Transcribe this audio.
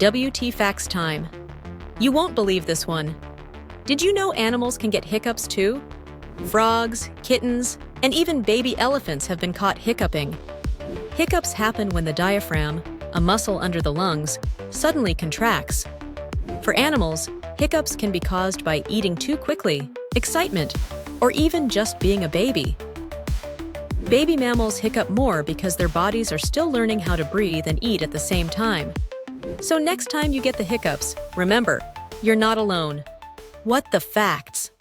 WT Facts time. You won't believe this one. Did you know animals can get hiccups too? Frogs, kittens, and even baby elephants have been caught hiccuping. Hiccups happen when the diaphragm, a muscle under the lungs, suddenly contracts. For animals, hiccups can be caused by eating too quickly, excitement, or even just being a baby. Baby mammals hiccup more because their bodies are still learning how to breathe and eat at the same time. So next time you get the hiccups, remember, you're not alone. What the facts?